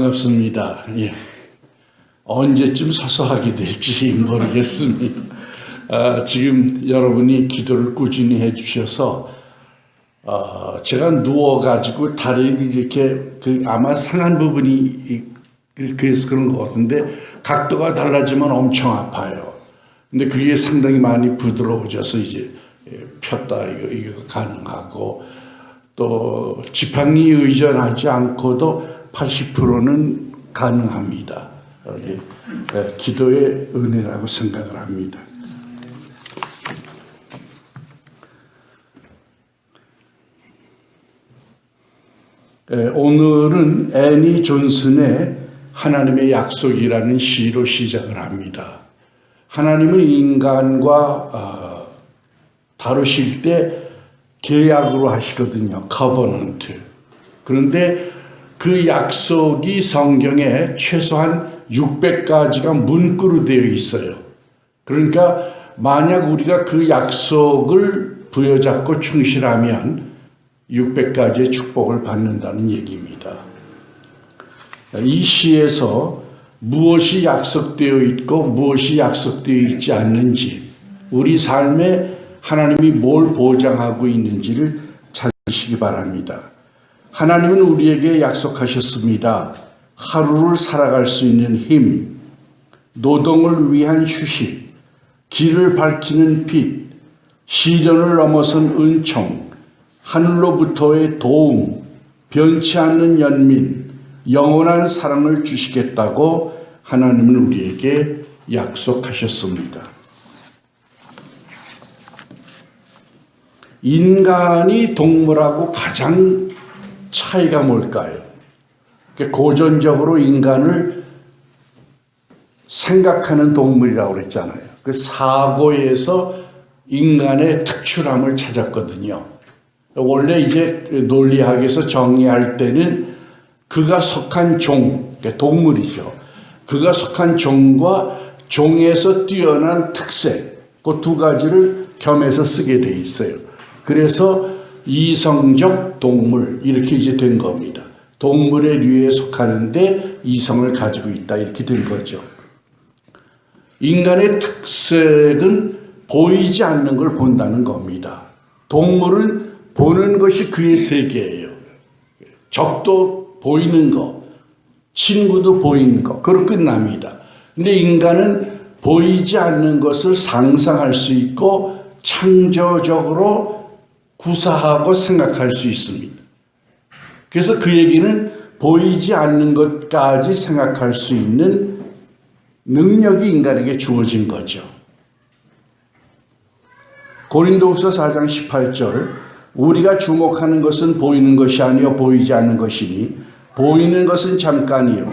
반갑습니다. 예. 언제쯤 서서 하게 될지 모르겠습니다. 지금 여러분이 기도를 꾸준히 해주셔서 제가 누워가지고 다리를 이렇게 아마 상한 부분이 그래서 그런 것 같은데 각도가 달라지면 엄청 아파요. 근데 그게 상당히 많이 부드러워져서 이제 폈다 이거 가능하고 또 지팡이 의존하지 않고도 80%는 가능합니다. 기도의 은혜라고 생각을 합니다. 오늘은 애니 존슨의 하나님의 약속이라는 시로 시작을 합니다. 하나님은 인간과 다루실 때 계약으로 하시거든요. 커버넌트. 그런데 그 약속이 성경에 최소한 600가지가 문구로 되어 있어요. 그러니까 만약 우리가 그 약속을 부여잡고 충실하면 600가지의 축복을 받는다는 얘기입니다. 이 시에서 무엇이 약속되어 있고 무엇이 약속되어 있지 않는지, 우리 삶에 하나님이 뭘 보장하고 있는지를 찾으시기 바랍니다. 하나님은 우리에게 약속하셨습니다. 하루를 살아갈 수 있는 힘, 노동을 위한 휴식, 길을 밝히는 빛, 시련을 넘어선 은총, 하늘로부터의 도움, 변치 않는 연민, 영원한 사랑을 주시겠다고 하나님은 우리에게 약속하셨습니다. 인간이 동물하고 가장 차이가 뭘까요? 고전적으로 인간을 생각하는 동물이라고 그랬잖아요. 그 사고에서 인간의 특출함을 찾았거든요. 원래 이제 논리학에서 정의할 때는 그가 속한 종, 동물이죠. 그가 속한 종과 종에서 뛰어난 특색, 그 두 가지를 겸해서 쓰게 돼 있어요. 그래서 이성적 동물 이렇게 이제 된 겁니다. 동물의 류에 속하는데 이성을 가지고 있다 이렇게 된 거죠. 인간의 특색은 보이지 않는 걸 본다는 겁니다. 동물은 보는 것이 그의 세계예요. 적도 보이는 거, 친구도 보이는 거, 그로 끝납니다. 근데 인간은 보이지 않는 것을 상상할 수 있고 창조적으로 구사하고 생각할 수 있습니다. 그래서 그 얘기는 보이지 않는 것까지 생각할 수 있는 능력이 인간에게 주어진 거죠. 고린도후서 4장 18절, 우리가 주목하는 것은 보이는 것이 아니요 보이지 않는 것이니 보이는 것은 잠깐이요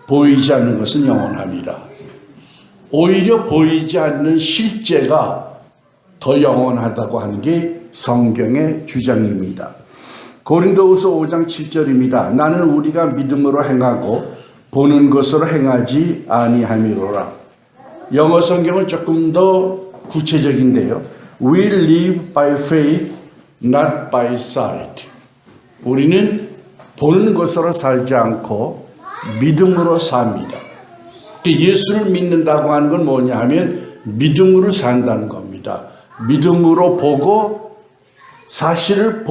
보이지 않는 것은 영원함이라. 오히려 보이지 않는 실제가 더 영원하다고 하는 게 성경의 주장입니다. 고린도후서 5장 7절입니다. 나는 우리가 믿음으로 행하고 보는 것으로 행하지 아니함이로라. 영어 성경은 조금 더 구체적인데요. We live by faith, not by sight. 우리는 보는 것으로 살지 않고 믿음으로 삽니다. 예수를 믿는다고 하는 건 뭐냐 하면 믿음으로 산다는 겁니다. 믿음으로 보고 사실을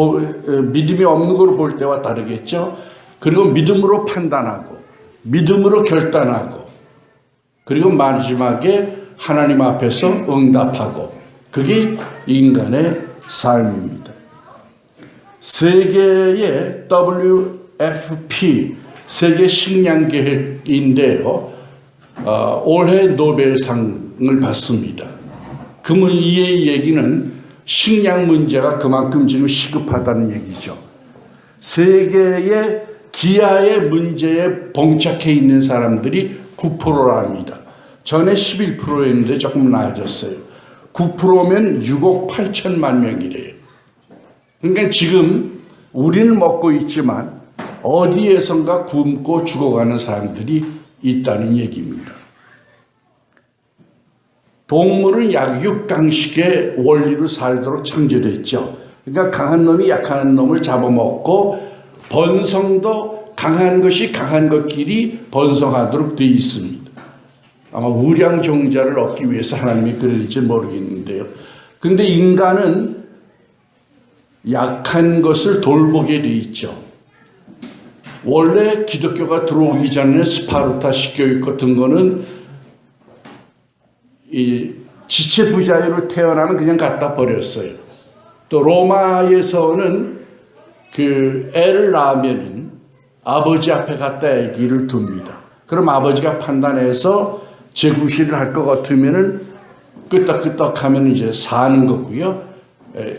믿음이 없는 걸 볼 때와 다르겠죠. 그리고 믿음으로 판단하고 믿음으로 결단하고 그리고 마지막에 하나님 앞에서 응답하고, 그게 인간의 삶입니다. 세계의 WFP 세계 식량 계획인데요. 올해 노벨상을 받습니다. 이 얘기는 식량 문제가 그만큼 지금 시급하다는 얘기죠. 세계의 기아의 문제에 봉착해 있는 사람들이 9%랍니다. 전에 11%였는데 조금 나아졌어요. 9%면 6억 8천만 명이래요. 그러니까 지금 우리는 먹고 있지만 어디에선가 굶고 죽어가는 사람들이 있다는 얘기입니다. 동물은 약육강식의 원리로 살도록 창조됐죠. 그러니까 강한 놈이 약한 놈을 잡아먹고 번성도 강한 것이 강한 것끼리 번성하도록 되어 있습니다. 아마 우량종자를 얻기 위해서 하나님이 그랬는지 모르겠는데요. 그런데 인간은 약한 것을 돌보게 되어 있죠. 원래 기독교가 들어오기 전에 스파르타식 교육 같은 거는 이 지체 부자유로 태어나면 그냥 갖다 버렸어요. 또 로마에서는 그 애를 낳으면은 아버지 앞에 갖다 아기를 둡니다. 그럼 아버지가 판단해서 재구실을 할 것 같으면은 끄떡끄떡 하면 이제 사는 거고요.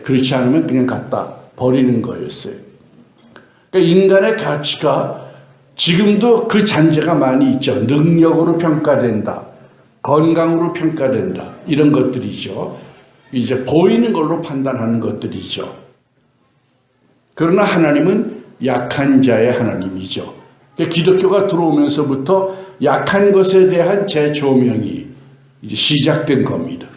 그렇지 않으면 그냥 갖다 버리는 거였어요. 그러니까 인간의 가치가 지금도 그 잔재가 많이 있죠. 능력으로 평가된다. 건강으로 평가된다. 이런 것들이죠. 이제 보이는 걸로 판단하는 것들이죠. 그러나 하나님은 약한 자의 하나님이죠. 그러니까 기독교가 들어오면서부터 약한 것에 대한 재조명이 이제 시작된 겁니다.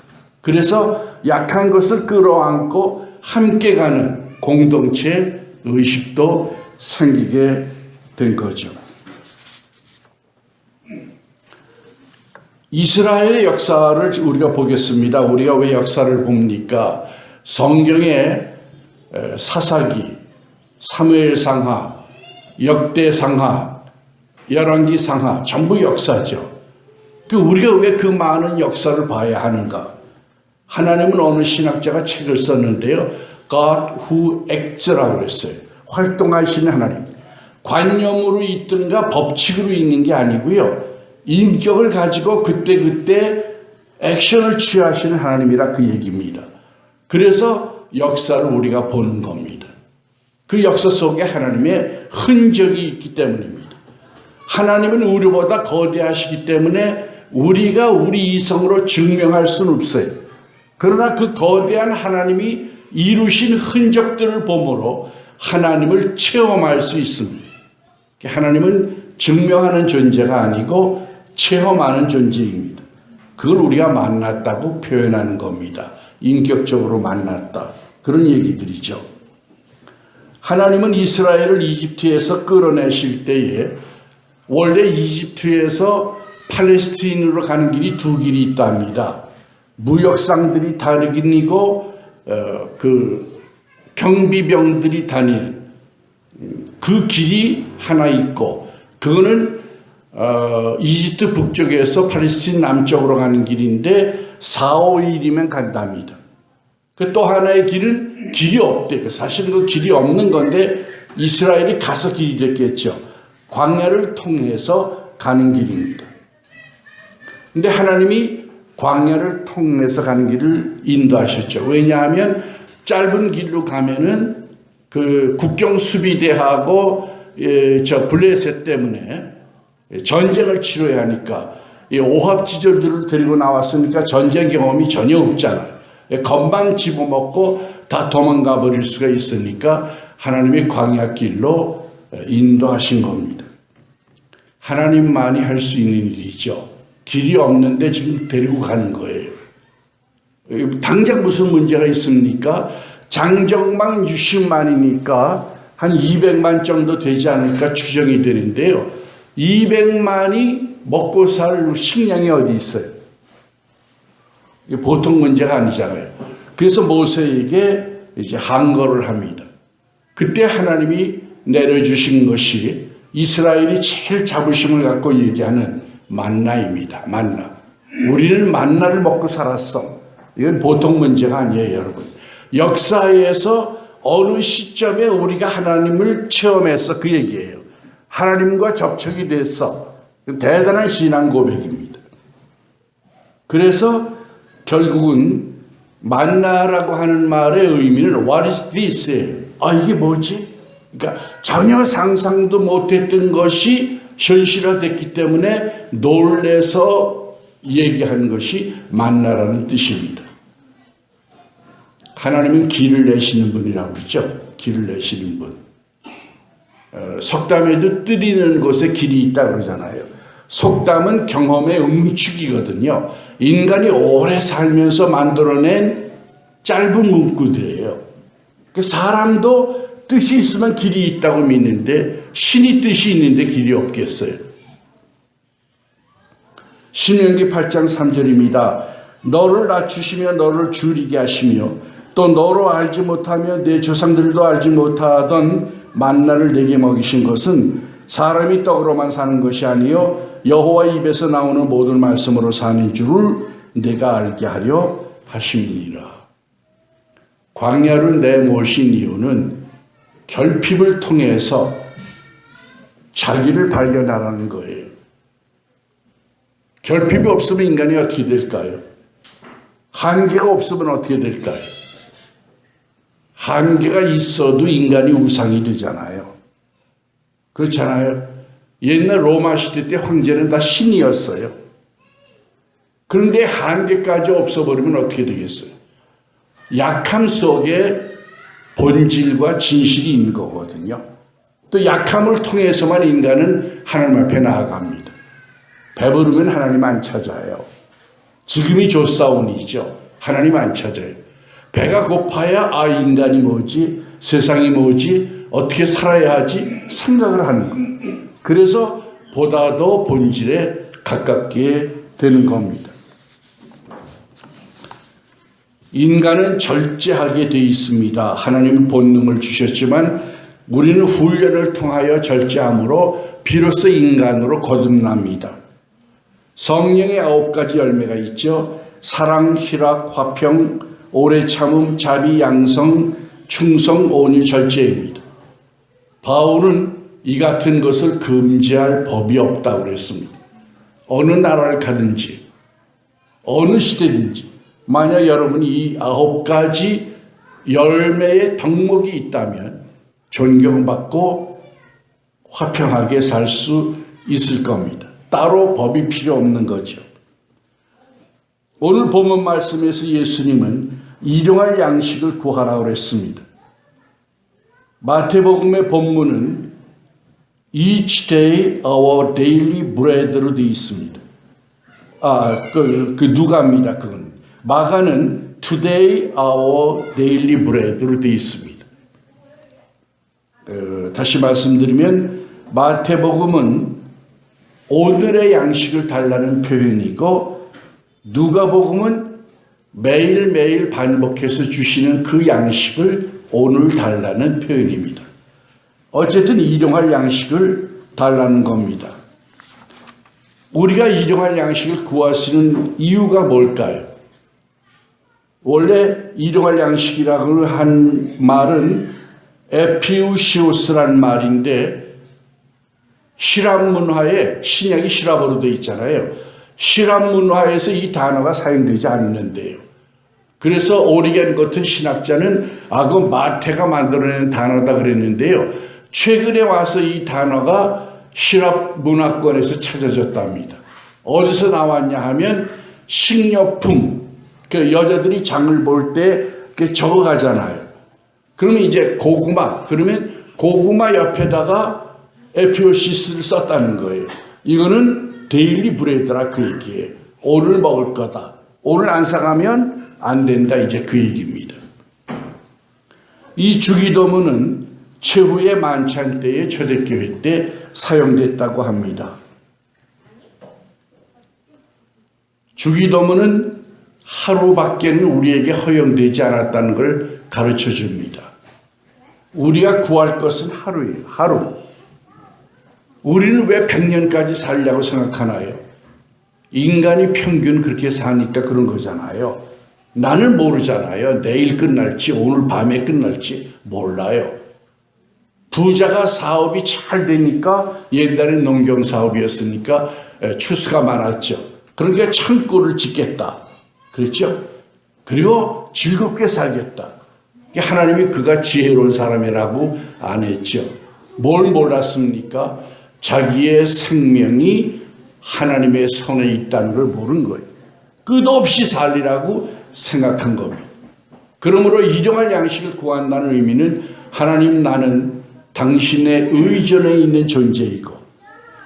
그래서 약한 것을 끌어안고 함께 가는 공동체 의식도 생기게 된 거죠. 이스라엘의 역사를 우리가 보겠습니다. 우리가 왜 역사를 봅니까? 성경의 사사기, 사무엘상하, 역대상하, 열왕기상하 전부 역사죠. 우리가 왜 그 많은 역사를 봐야 하는가? 하나님은 어느 신학자가 책을 썼는데요. God who acts라고 그랬어요. 활동하시는 하나님. 관념으로 있든가 법칙으로 있는 게 아니고요. 인격을 가지고 그때그때 액션을 취하시는 하나님이라 그 얘기입니다. 그래서 역사를 우리가 보는 겁니다. 그 역사 속에 하나님의 흔적이 있기 때문입니다. 하나님은 우리보다 거대하시기 때문에 우리가 우리 이성으로 증명할 수는 없어요. 그러나 그 거대한 하나님이 이루신 흔적들을 보므로 하나님을 체험할 수 있습니다. 하나님은 증명하는 존재가 아니고 체험하는 존재입니다. 그걸 우리가 만났다고 표현하는 겁니다. 인격적으로 만났다. 그런 얘기들이죠. 하나님은 이스라엘을 이집트에서 끌어내실 때에 원래 이집트에서 팔레스틴으로 가는 길이 두 길이 있답니다. 무역상들이 다니고 그 경비병들이 다니는 그 길이 하나 있고 그거는 이집트 북쪽에서 팔레스틴 남쪽으로 가는 길인데 4, 5일이면 간답니다. 그 또 하나의 길은 길이 없대. 사실은 그 길이 없는 건데 이스라엘이 가서 길이 됐겠죠. 광야를 통해서 가는 길입니다. 근데 하나님이 광야를 통해서 가는 길을 인도하셨죠. 왜냐하면 짧은 길로 가면은 그 국경 수비대하고 저 블레셋 때문에 전쟁을 치러야 하니까 오합지졸들을 데리고 나왔으니까 전쟁 경험이 전혀 없잖아요. 건방 집어먹고 다 도망가 버릴 수가 있으니까 하나님이 광야길로 인도하신 겁니다. 하나님만이 할 수 있는 일이죠. 길이 없는데 지금 데리고 가는 거예요. 당장 무슨 문제가 있습니까? 장정만 60만이니까 한 200만 정도 되지 않을까 추정이 되는데요. 200만이 먹고 살 식량이 어디 있어요? 이게 보통 문제가 아니잖아요. 그래서 모세에게 이제 항거를 합니다. 그때 하나님이 내려주신 것이 이스라엘이 제일 자부심을 갖고 얘기하는 만나입니다. 만나. 우리는 만나를 먹고 살았어. 이건 보통 문제가 아니에요, 여러분. 역사에서 어느 시점에 우리가 하나님을 체험해서 그 얘기예요. 하나님과 접촉이 됐어. 대단한 신앙 고백입니다. 그래서 결국은 만나라고 하는 말의 의미는 What is this? 이게 뭐지? 그러니까 전혀 상상도 못했던 것이 현실화됐기 때문에 놀래서 얘기하는 것이 만나라는 뜻입니다. 하나님은 길을 내시는 분이라고 했죠. 길을 내시는 분. 속담에도 뜨리는 곳에 길이 있다 그러잖아요. 속담은 경험의 응축이거든요. 인간이 오래 살면서 만들어낸 짧은 문구들이에요. 사람도 뜻이 있으면 길이 있다고 믿는데 신이 뜻이 있는데 길이 없겠어요. 신명기 8장 3절입니다. 너를 낮추시며 너를 줄이게 하시며 또 너로 알지 못하며 내 조상들도 알지 못하던 만나를 내게 먹이신 것은 사람이 떡으로만 사는 것이 아니요 여호와 입에서 나오는 모든 말씀으로 사는 줄을 내가 알게 하려 하심이니라. 광야로 내모신 이유는 결핍을 통해서 자기를 발견하라는 거예요. 결핍이 없으면 인간이 어떻게 될까요? 한계가 없으면 어떻게 될까요? 한계가 있어도 인간이 우상이 되잖아요. 그렇잖아요. 옛날 로마 시대 때 황제는 다 신이었어요. 그런데 한계까지 없어버리면 어떻게 되겠어요? 약함 속에 본질과 진실이 있는 거거든요. 또 약함을 통해서만 인간은 하나님 앞에 나아갑니다. 배부르면 하나님 안 찾아요. 지금이 조사온이죠. 하나님 안 찾아요. 배가 고파야 인간이 뭐지? 세상이 뭐지? 어떻게 살아야 하지? 생각을 하는 거예요. 그래서 보다 더 본질에 가깝게 되는 겁니다. 인간은 절제하게 되어 있습니다. 하나님은 본능을 주셨지만 우리는 훈련을 통하여 절제함으로 비로소 인간으로 거듭납니다. 성령의 9가지 열매가 있죠. 사랑, 희락, 화평, 오래 참음, 자비, 양성, 충성, 온유, 절제입니다. 바울은 이 같은 것을 금지할 법이 없다고 그랬습니다. 어느 나라를 가든지 어느 시대든지 만약 여러분이 이 9가지 열매의 덕목이 있다면 존경받고 화평하게 살 수 있을 겁니다. 따로 법이 필요 없는 거죠. 오늘 본문 말씀에서 예수님은 일용할 양식을 구하라고 했습니다. 마태복음의 본문은 Each day our daily bread로 되어 있습니다. 누가입니다. 그건. 마가는 Today our daily bread로 되어 있습니다. 다시 말씀드리면 마태복음은 오늘의 양식을 달라는 표현이고 누가복음은 매일매일 반복해서 주시는 그 양식을 오늘 달라는 표현입니다. 어쨌든 일용할 양식을 달라는 겁니다. 우리가 일용할 양식을 구하시는 이유가 뭘까요? 원래 일용할 양식이라고 한 말은 에피우시오스라는 말인데 시랍 문화에 신약이 시랍어로 되어 있잖아요. 시랍 문화에서 이 단어가 사용되지 않는데요. 그래서 오리겐 같은 신학자는 그 마태가 만들어낸 단어다 그랬는데요. 최근에 와서 이 단어가 시랍 문화권에서 찾아졌답니다. 어디서 나왔냐 하면 식료품, 그 여자들이 장을 볼 때 적어가잖아요. 그러면 이제 고구마, 그러면 고구마 옆에다가 에피오시스를 썼다는 거예요. 이거는 데일리 브레드라 그 얘기예요. 오늘 먹을 거다. 오늘 안 사가면 안 된다. 이제 그 얘기입니다. 이 주기도문은 최후의 만찬 때에 초대교회 때 사용됐다고 합니다. 주기도문은 하루밖에는 우리에게 허용되지 않았다는 걸 가르쳐 줍니다. 우리가 구할 것은 하루예요. 하루. 우리는 왜 100년까지 살려고 생각하나요? 인간이 평균 그렇게 사니까 그런 거잖아요. 나는 모르잖아요. 내일 끝날지 오늘 밤에 끝날지 몰라요. 부자가 사업이 잘 되니까 옛날엔 농경사업이었으니까 추수가 많았죠. 그러니까 창고를 짓겠다. 그랬죠? 그리고 즐겁게 살겠다. 하나님이 그가 지혜로운 사람이라고 안 했죠. 뭘 몰랐습니까? 자기의 생명이 하나님의 손에 있다는 걸 모른 거예요. 끝없이 살리라고 생각한 겁니다. 그러므로 일용할 양식을 구한다는 의미는 하나님 나는 당신의 의존에 있는 존재이고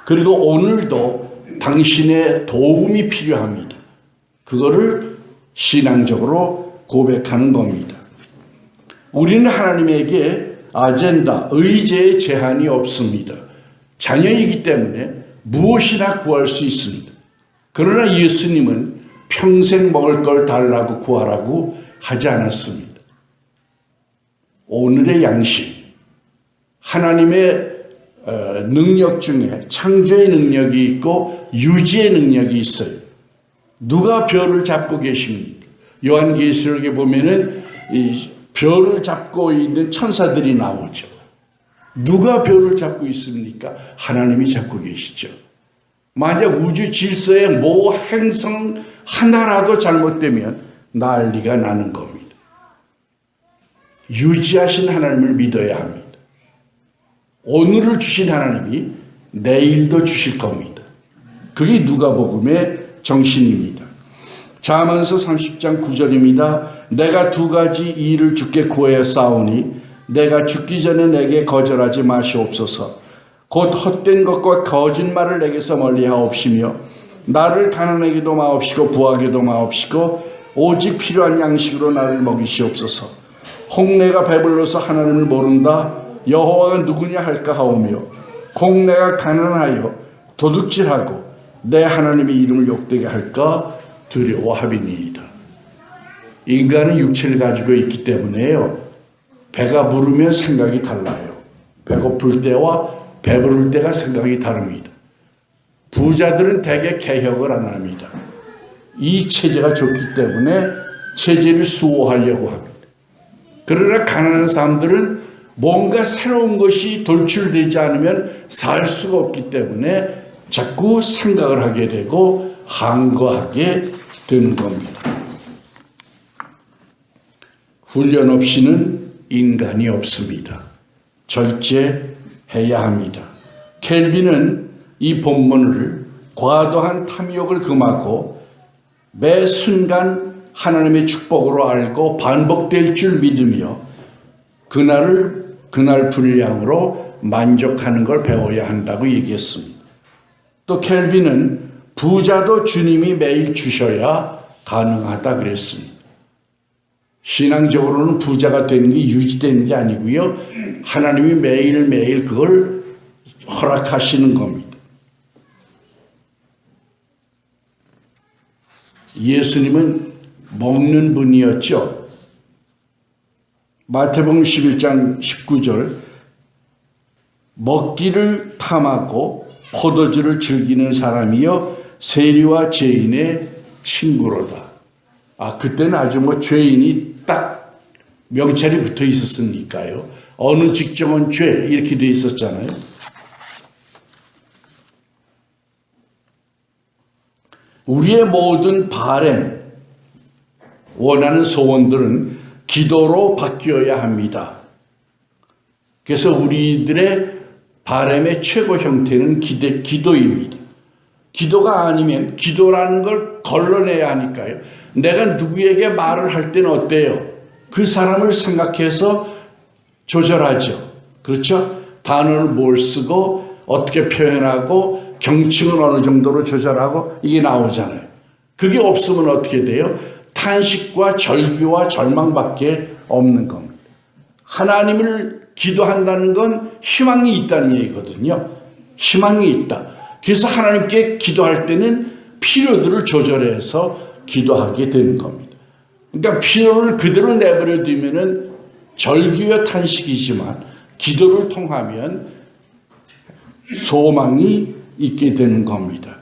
그리고 오늘도 당신의 도움이 필요합니다. 그거를 신앙적으로 고백하는 겁니다. 우리는 하나님에게 아젠다, 의제에 제한이 없습니다. 자녀이기 때문에 무엇이나 구할 수 있습니다. 그러나 예수님은 평생 먹을 걸 달라고 구하라고 하지 않았습니다. 오늘의 양식, 하나님의 능력 중에 창조의 능력이 있고 유지의 능력이 있어요. 누가 별을 잡고 계십니까? 요한계시록에 보면은 이 별을 잡고 있는 천사들이 나오죠. 누가 별을 잡고 있습니까? 하나님이 잡고 계시죠. 만약 우주 질서의 모 행성 하나라도 잘못되면 난리가 나는 겁니다. 유지하신 하나님을 믿어야 합니다. 오늘을 주신 하나님이 내일도 주실 겁니다. 그게 누가복음의 정신입니다. 잠언서 30장 9절입니다. 내가 두 가지 일을 주께 구하여 싸우니 내가 죽기 전에 내게 거절하지 마시옵소서. 곧 헛된 것과 거짓말을 내게서 멀리하옵시며 나를 가난하게도 마옵시고 부하게도 마옵시고 오직 필요한 양식으로 나를 먹이시옵소서. 홍내가 배불러서 하나님을 모른다. 여호와가 누구냐 할까 하오며 홍내가 가난하여 도둑질하고 내 하나님의 이름을 욕되게 할까 두려워하비니이다. 인간은 육체를 가지고 있기 때문에요. 배가 부르면 생각이 달라요. 배고플 때와 배부를 때가 생각이 다릅니다. 부자들은 대개 개혁을 안 합니다. 이 체제가 좋기 때문에 체제를 수호하려고 합니다. 그러나 가난한 사람들은 뭔가 새로운 것이 돌출되지 않으면 살 수가 없기 때문에 자꾸 생각을 하게 되고 항거하게 되는 겁니다. 훈련 없이는 인간이 없습니다. 절제해야 합니다. 켈빈은 이 본문을 과도한 탐욕을 금하고 매 순간 하나님의 축복으로 알고 반복될 줄 믿으며 그날 분량으로 만족하는 걸 배워야 한다고 얘기했습니다. 또 켈빈은 부자도 주님이 매일 주셔야 가능하다 그랬습니다. 신앙적으로는 부자가 되는 게 유지되는 게 아니고요. 하나님이 매일매일 그걸 허락하시는 겁니다. 예수님은 먹는 분이었죠. 마태복음 11장 19절 먹기를 탐하고 포도주를 즐기는 사람이여 세리와 죄인의 친구로다. 그때는 아주 죄인이 딱 명찰이 붙어 있었으니까요. 어느 직종은 죄 이렇게 돼 있었잖아요. 우리의 모든 바램, 원하는 소원들은 기도로 바뀌어야 합니다. 그래서 우리들의 바램의 최고 형태는 기도입니다. 기도가 아니면 기도라는 걸 걸러내야 하니까요. 내가 누구에게 말을 할 때는 어때요? 그 사람을 생각해서 조절하죠. 그렇죠? 단어를 뭘 쓰고 어떻게 표현하고 경칭은 어느 정도로 조절하고 이게 나오잖아요. 그게 없으면 어떻게 돼요? 탄식과 절규와 절망밖에 없는 겁니다. 하나님을 기도한다는 건 희망이 있다는 얘기거든요. 희망이 있다. 그래서 하나님께 기도할 때는 필요들을 조절해서 기도하게 되는 겁니다. 그러니까 필요를 그대로 내버려 두면은 절규와 탄식이지만 기도를 통하면 소망이 있게 되는 겁니다.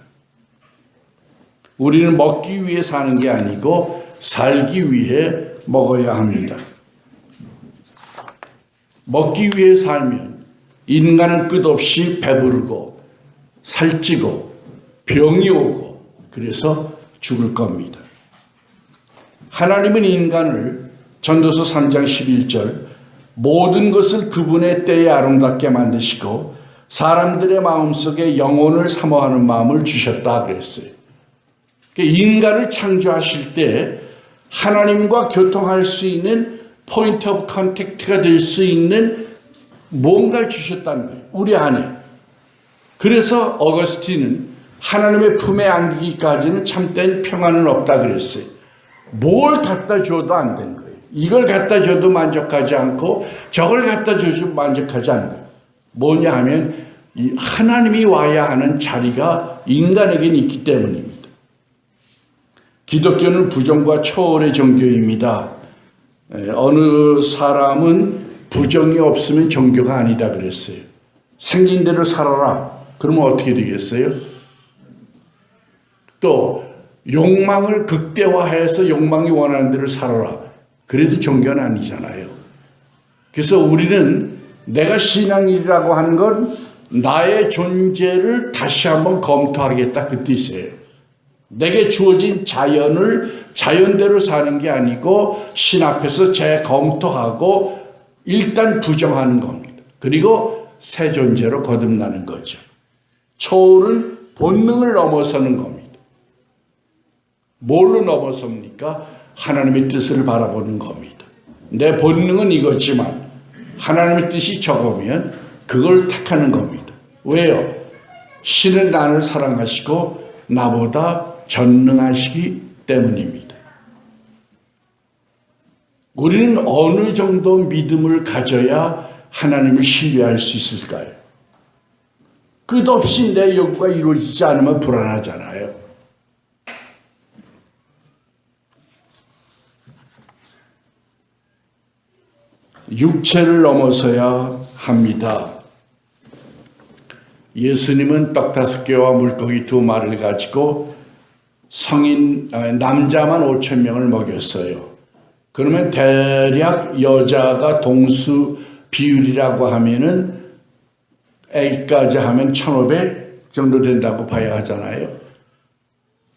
우리는 먹기 위해 사는 게 아니고 살기 위해 먹어야 합니다. 먹기 위해 살면 인간은 끝없이 배부르고 살찌고 병이 오고 그래서 죽을 겁니다. 하나님은 인간을 전도서 3장 11절 모든 것을 그분의 때에 아름답게 만드시고 사람들의 마음속에 영혼을 사모하는 마음을 주셨다 그랬어요. 인간을 창조하실 때 하나님과 교통할 수 있는 포인트 오브 컨택트가 될 수 있는 뭔가를 주셨다는 거예요. 우리 안에. 그래서 어거스틴은 하나님의 품에 안기기까지는 참된 평안은 없다 그랬어요. 뭘 갖다 줘도 안 된 거예요. 이걸 갖다 줘도 만족하지 않고 저걸 갖다 줘도 만족하지 않는 거예요. 뭐냐 하면 이 하나님이 와야 하는 자리가 인간에게는 있기 때문입니다. 기독교는 부정과 초월의 종교입니다. 어느 사람은 부정이 없으면 종교가 아니다 그랬어요. 생긴 대로 살아라. 그러면 어떻게 되겠어요? 또 욕망을 극대화해서 욕망이 원하는 대로 살아라. 그래도 종교는 아니잖아요. 그래서 우리는 내가 신앙이라고 하는 건 나의 존재를 다시 한번 검토하겠다 그 뜻이에요. 내게 주어진 자연을 자연대로 사는 게 아니고 신 앞에서 재검토하고 일단 부정하는 겁니다. 그리고 새 존재로 거듭나는 거죠. 초월은 본능을 넘어서는 겁니다. 뭘로 넘어섭니까? 하나님의 뜻을 바라보는 겁니다. 내 본능은 이거지만 하나님의 뜻이 저거면 그걸 택하는 겁니다. 왜요? 신은 나를 사랑하시고 나보다 전능하시기 때문입니다. 우리는 어느 정도 믿음을 가져야 하나님을 신뢰할 수 있을까요? 끝없이 내 욕구가 이루어지지 않으면 불안하잖아요. 육체를 넘어서야 합니다. 예수님은 떡 5개와 물고기 2마리를 가지고 남자만 5,000명을 먹였어요. 그러면 대략 여자가 동수 비율이라고 하면은 A까지 하면 1,500 정도 된다고 봐야 하잖아요.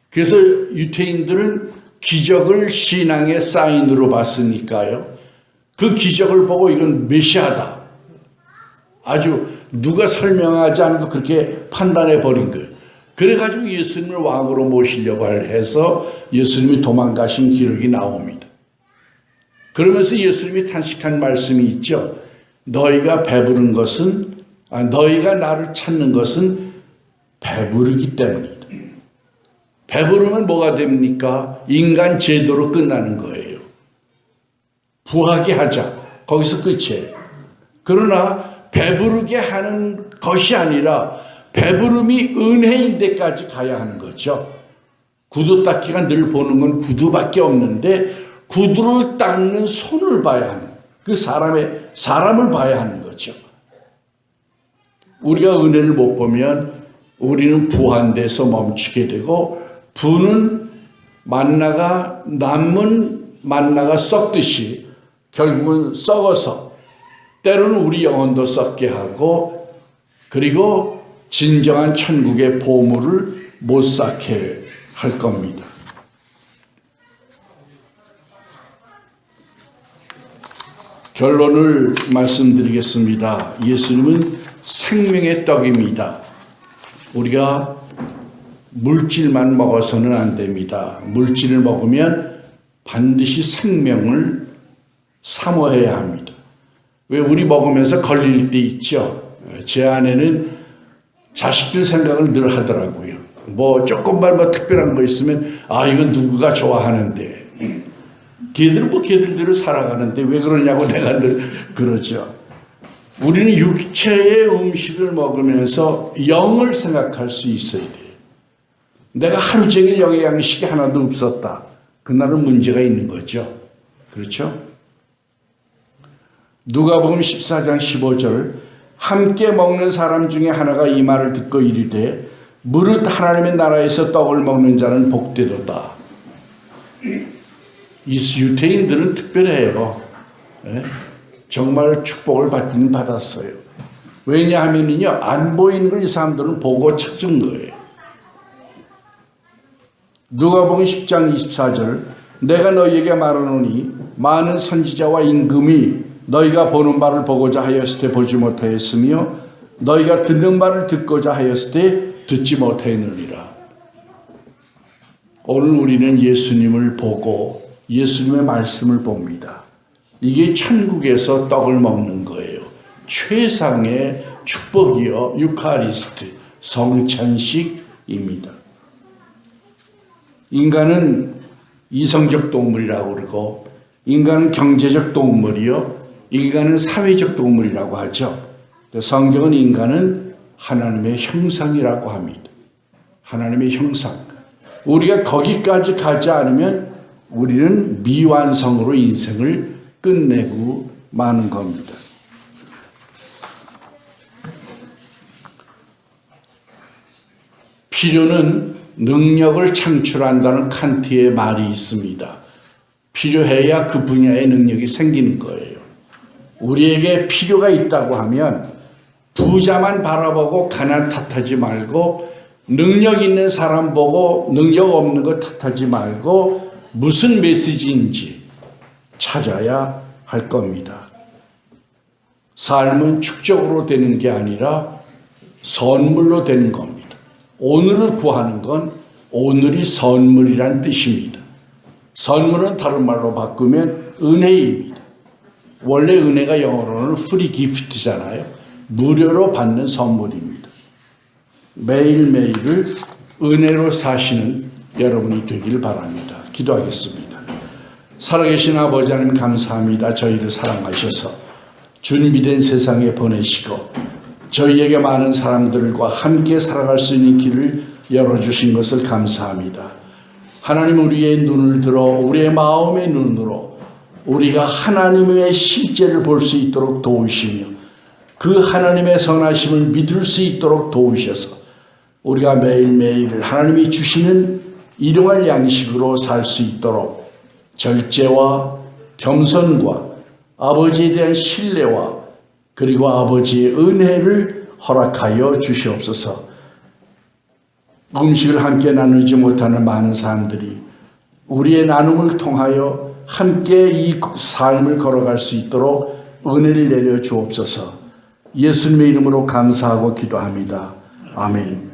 그래서 유태인들은 기적을 신앙의 사인으로 봤으니까요. 그 기적을 보고 이건 메시아다. 아주 누가 설명하지 않고 그렇게 판단해 버린 거예요. 그래가지고 예수님을 왕으로 모시려고 해서 예수님이 도망가신 기록이 나옵니다. 그러면서 예수님이 탄식한 말씀이 있죠. 너희가 나를 찾는 것은 배부르기 때문이다. 배부르면 뭐가 됩니까? 인간 제도로 끝나는 거예요. 부하게 하자. 거기서 끝이에요. 그러나 배부르게 하는 것이 아니라 배부름이 은혜인 데까지 가야 하는 거죠. 구두 닦기가 늘 보는 건 구두밖에 없는데 구두를 닦는 손을 봐야 하는 그 사람을 봐야 하는 거죠. 우리가 은혜를 못 보면 우리는 부한 데서 멈추게 되고 부는 남은 만나가 썩듯이 결국은 썩어서 때로는 우리 영혼도 썩게 하고 그리고 진정한 천국의 보물을 못 쌓게 할 겁니다. 결론을 말씀드리겠습니다. 예수님은 생명의 떡입니다. 우리가 물질만 먹어서는 안 됩니다. 물질을 먹으면 반드시 생명을 사모해야 합니다. 왜 우리 먹으면서 걸릴 때 있죠. 제 아내는 자식들 생각을 늘 하더라고요. 조금만 특별한 거 있으면 이건 누구가 좋아하는데 걔들은 걔들대로 살아가는데 왜 그러냐고 내가 늘 그러죠. 우리는 육체의 음식을 먹으면서 영을 생각할 수 있어야 돼요. 내가 하루 종일 영양식이 하나도 없었다. 그날은 문제가 있는 거죠. 그렇죠? 누가복음 14장 15절 함께 먹는 사람 중에 하나가 이 말을 듣고 이르되 무릇 하나님의 나라에서 떡을 먹는 자는 복되도다. 이 유태인들은 특별해요. 정말 축복을 받았어요. 왜냐하면요 안 보이는 걸 이 사람들은 보고 찾은 거예요. 누가복음 10장 24절 내가 너희에게 말하노니 많은 선지자와 임금이 너희가 보는 바를 보고자 하였을 때 보지 못하였으며 너희가 듣는 바를 듣고자 하였을 때 듣지 못하였느니라. 오늘 우리는 예수님을 보고 예수님의 말씀을 봅니다. 이게 천국에서 떡을 먹는 거예요. 최상의 축복이요 유카리스트 성찬식입니다. 인간은 이성적 동물이라고 그러고 인간은 경제적 동물이요, 인간은 사회적 동물이라고 하죠. 성경은 인간은 하나님의 형상이라고 합니다. 하나님의 형상. 우리가 거기까지 가지 않으면 우리는 미완성으로 인생을 끝내고 마는 겁니다. 필요는 능력을 창출한다는 칸트의 말이 있습니다. 필요해야 그 분야의 능력이 생기는 거예요. 우리에게 필요가 있다고 하면 부자만 바라보고 가난 탓하지 말고, 능력 있는 사람 보고 능력 없는 거 탓하지 말고 무슨 메시지인지 찾아야 할 겁니다. 삶은 축적으로 되는 게 아니라 선물로 되는 겁니다. 오늘을 구하는 건 오늘이 선물이란 뜻입니다. 선물은 다른 말로 바꾸면 은혜입니다. 원래 은혜가 영어로는 free gift잖아요. 무료로 받는 선물입니다. 매일매일을 은혜로 사시는 여러분이 되길 바랍니다. 기도하겠습니다. 살아계신 아버지 하나님 감사합니다. 저희를 사랑하셔서 준비된 세상에 보내시고 저희에게 많은 사람들과 함께 살아갈 수 있는 길을 열어주신 것을 감사합니다. 하나님, 우리의 눈을 들어 우리의 마음의 눈으로 우리가 하나님의 실제를 볼 수 있도록 도우시며 그 하나님의 선하심을 믿을 수 있도록 도우셔서 우리가 매일매일 하나님이 주시는 일용할 양식으로 살 수 있도록 절제와 겸손과 아버지에 대한 신뢰와 그리고 아버지의 은혜를 허락하여 주시옵소서. 음식을 함께 나누지 못하는 많은 사람들이 우리의 나눔을 통하여 함께 이 삶을 걸어갈 수 있도록 은혜를 내려 주옵소서. 예수님의 이름으로 감사하고 기도합니다. 아멘.